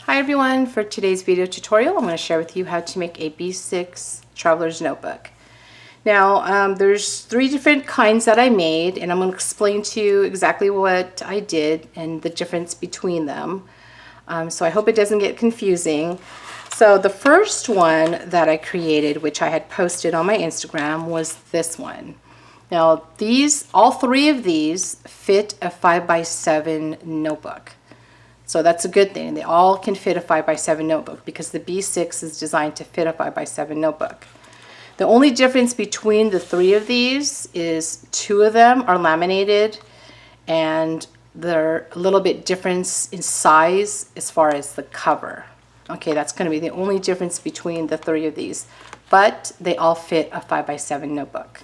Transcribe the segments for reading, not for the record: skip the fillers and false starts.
Hi everyone, for today's video tutorial I'm going to share with you how to make a B6 traveler's notebook. Now there's three different kinds that I made, and I'm going to explain to you exactly what I did and the difference between them. So I hope it doesn't get confusing. So the first one that I created, which I had posted on my Instagram, was this one. Now all three of these fit a 5x7 notebook. So that's a good thing. They all can fit a 5x7 notebook because the B6 is designed to fit a 5x7 notebook. The only difference between the three of these is two of them are laminated and they're a little bit different in size as far as the cover. Okay, that's going to be the only difference between the three of these, but they all fit a 5x7 notebook.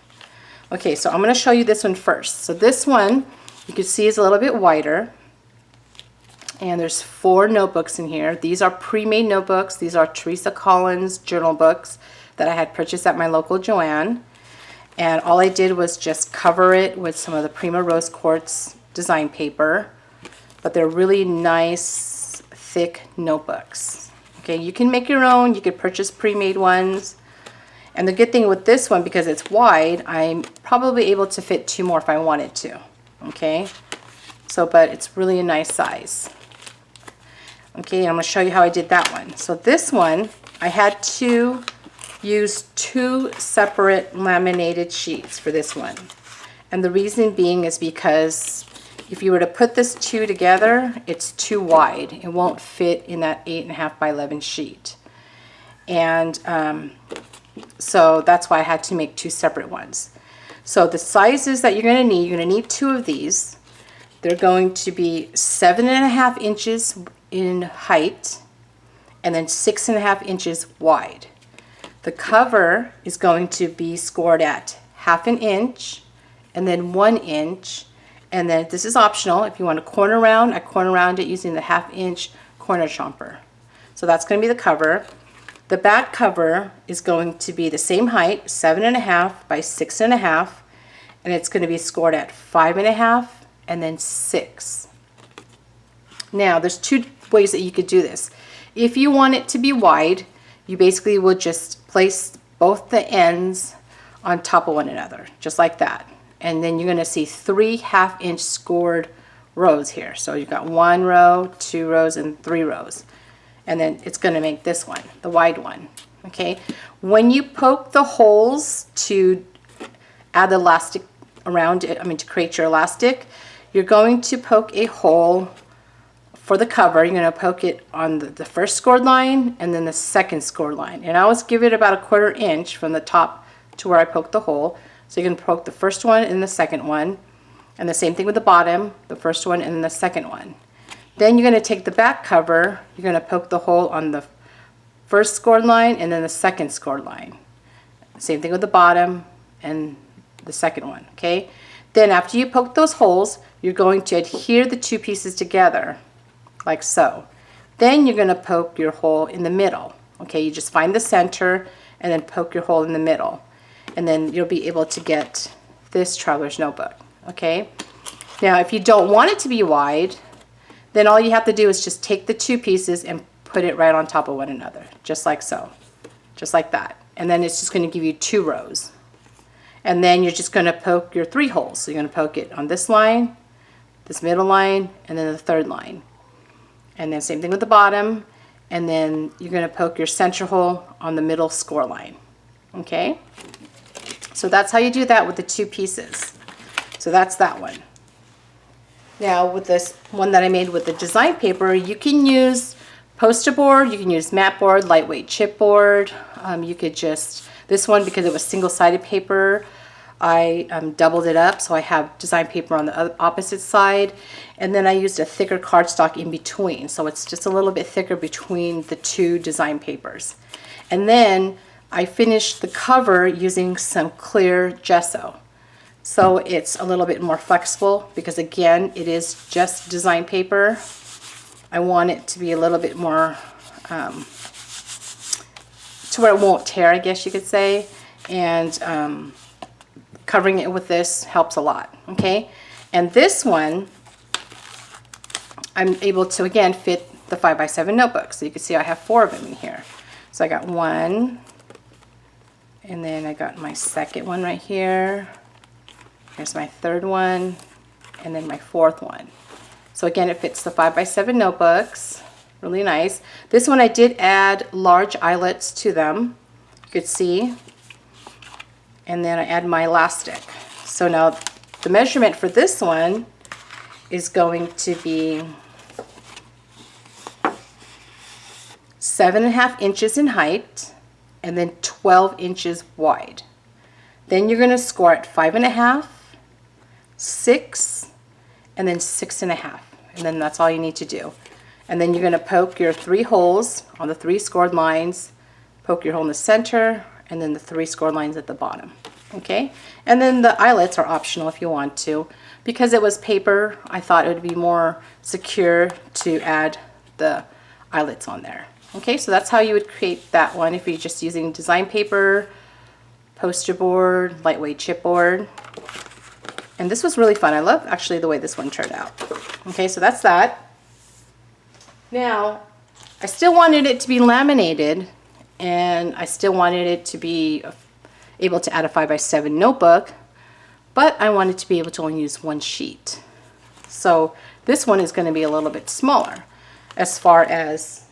Okay, so I'm going to show you this one first. So this one you can see is a little bit wider. And there's 4 notebooks in here. These are pre-made notebooks. These are Teresa Collins journal books that I had purchased at my local Joann. And all I did was just cover it with some of the Prima Rose Quartz design paper. But they're really nice, thick notebooks. Okay, you can make your own. You could purchase pre-made ones. And the good thing with this one, because it's wide, I'm probably able to fit 2 more if I wanted to. Okay, so but it's really a nice size. Okay, I'm going to show you how I did that one. So this one, I had to use 2 separate laminated sheets for this one. And the reason being is because if you were to put this 2 together, it's too wide. It won't fit in that 8.5 by 11 sheet. And so that's why I had to make 2 separate ones. So the sizes that you're going to need 2 of these. They're going to be 7.5 inches in height and then 6.5 inches wide. The cover is going to be scored at 1/2 inch and then 1 inch, and then this is optional. If you want to corner round, I corner round it using the 1/2 inch corner chomper. So that's going to be the cover. The back cover is going to be the same height, 7.5 by 6.5, and it's going to be scored at 5.5 and then 6. Now there's 2 ways that you could do this. If you want it to be wide, you basically will just place both the ends on top of one another, just like that. And then you're going to see 3 1/2 inch scored rows here. So you've got 1 row, 2 rows, and 3 rows. And then it's going to make this one, the wide one. Okay. When you poke the holes to add the elastic around it, to create your elastic, you're going to poke a hole for the cover. You're going to poke it on the first scored line and then the second scored line. And I always give it about 1/4 inch from the top to where I poked the hole. So you can poke the first one and the second one. And the same thing with the bottom, the first one and the second one. Then you're going to take the back cover, you're going to poke the hole on the first scored line and then the second scored line. Same thing with the bottom and the second one, okay? Then after you poke those holes, you're going to adhere the 2 pieces together, like so. Then you're going to poke your hole in the middle, okay? You just find the center and then poke your hole in the middle. And then you'll be able to get this traveler's notebook, okay? Now, if you don't want it to be wide, then all you have to do is just take the 2 pieces and put it right on top of one another, just like so, just like that. And then it's just going to give you 2 rows. And then you're just going to poke your 3 holes. So you're going to poke it on this line, this middle line, and then the third line. And then same thing with the bottom. And then you're going to poke your center hole on the middle score line. Okay? So that's how you do that with the 2 pieces. So that's that one. Now with this one that I made with the design paper, you can use poster board, you can use mat board, lightweight chipboard. You could just, this one, because it was single-sided paper, I doubled it up, so I have design paper on the opposite side, and then I used a thicker cardstock in between, so it's just a little bit thicker between the 2 design papers. And then I finished the cover using some clear gesso, so it's a little bit more flexible because, again, it is just design paper. I want it to be a little bit more to where it won't tear, I guess you could say, and covering it with this helps a lot. Okay, and this one I'm able to again fit the 5x7 notebook. So you can see I have 4 of them in here. So I got one, and then I got my second one right here. Here's my third one, and then my fourth one. So again, it fits the 5x7 notebooks. Really nice. This one I did add large eyelets to them. You could see. And then I add my elastic. So now the measurement for this one is going to be 7.5 inches in height and then 12 inches wide. Then you're going to score at 5.5, 6, and then 6.5. And then that's all you need to do. And then you're going to poke your 3 holes on the 3 scored lines, poke your hole in the center, and then the 3 scored lines at the bottom. Okay? And then the eyelets are optional if you want to. Because it was paper, I thought it would be more secure to add the eyelets on there. Okay, so that's how you would create that one if you're just using design paper, poster board, lightweight chipboard. And this was really fun. I love actually the way this one turned out. Okay, so that's that. Now, I still wanted it to be laminated, and I still wanted it to be able to add a 5x7 notebook, but I wanted to be able to only use 1 sheet. So this one is going to be a little bit smaller as far as,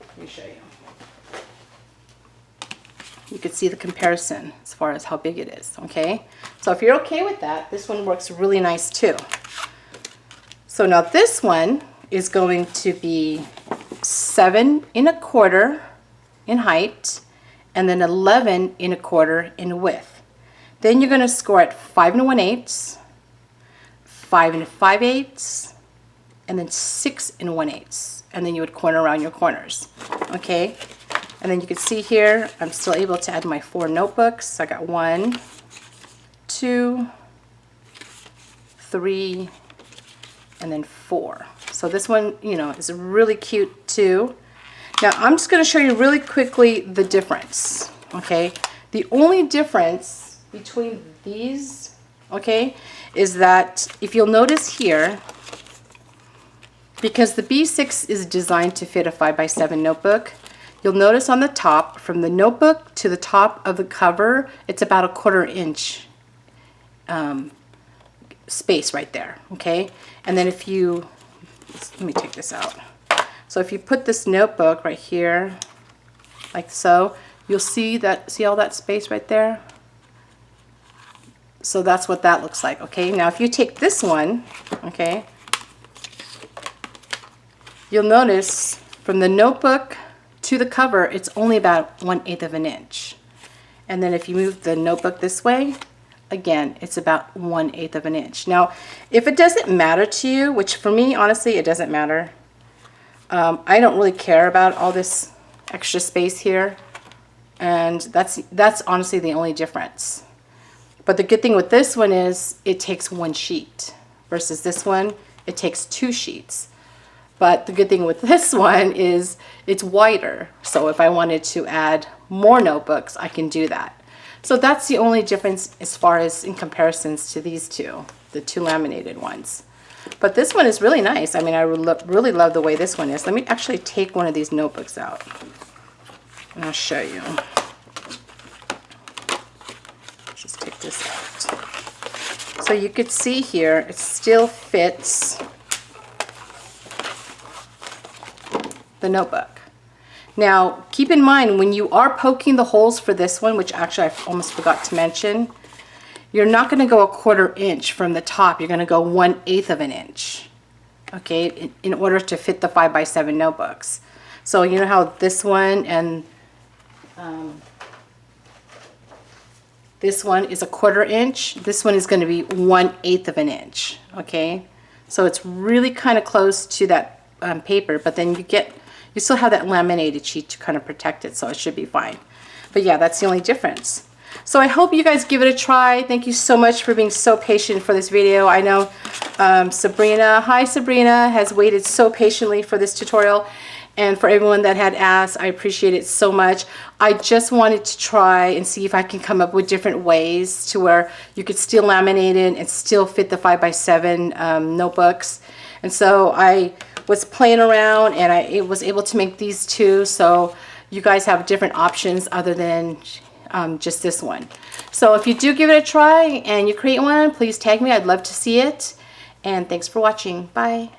let me show you. You can see the comparison as far as how big it is, okay? So if you're okay with that, this one works really nice too. So now this one is going to be 7 1/4 in height and then 11 1/4 in width. Then you're going to score at 5 1/8, 5 5/8, and then 6 1/8. And then you would corner around your corners. Okay? And then you can see here, I'm still able to add my 4 notebooks. I got 1, 2, 3, and then 4. So this one, you know, is really cute too. Now I'm just going to show you really quickly the difference. Okay? The only difference between these, okay, is that if you'll notice here, because the B6 is designed to fit a 5x7 notebook, you'll notice on the top, from the notebook to the top of the cover, it's about a 1/4 inch space right there, okay? And then if you, let me take this out. So if you put this notebook right here, like so, you'll see that, see all that space right there? So that's what that looks like, okay? Now if you take this one, okay, you'll notice from the notebook to the cover, it's only about 1/8 of an inch. And then if you move the notebook this way, again, it's about 1/8 of an inch. Now, if it doesn't matter to you, which for me, honestly, it doesn't matter. I don't really care about all this extra space here. And that's honestly the only difference. But the good thing with this one is it takes 1 sheet versus this one, it takes 2 sheets. But the good thing with this one is it's wider. So if I wanted to add more notebooks, I can do that. So that's the only difference as far as in comparisons to these two, the 2 laminated ones. But this one is really nice. I mean, I really love the way this one is. Let me actually take one of these notebooks out and I'll show you. Just take this out. So you could see here, it still fits the notebook. Now, keep in mind when you are poking the holes for this one, which actually I almost forgot to mention, you're not going to go a 1/4 inch from the top. You're going to go 1/8 of an inch, okay, in order to fit the 5x7 notebooks. So you know how this one and this one is a 1/4 inch. This one is going to be 1/8 of an inch, okay. So it's really kind of close to that paper, but then you still have that laminated sheet to kind of protect it, so it should be fine. But yeah, that's the only difference. So I hope you guys give it a try. Thank you so much for being so patient for this video. I know Sabrina, hi Sabrina, has waited so patiently for this tutorial. And for everyone that had asked, I appreciate it so much. I just wanted to try and see if I can come up with different ways to where you could still laminate it and still fit the 5x7 notebooks. And so I was playing around, and I was able to make these two, so you guys have different options other than just this one. So if you do give it a try and you create one, please tag me. I'd love to see it. And thanks for watching. Bye.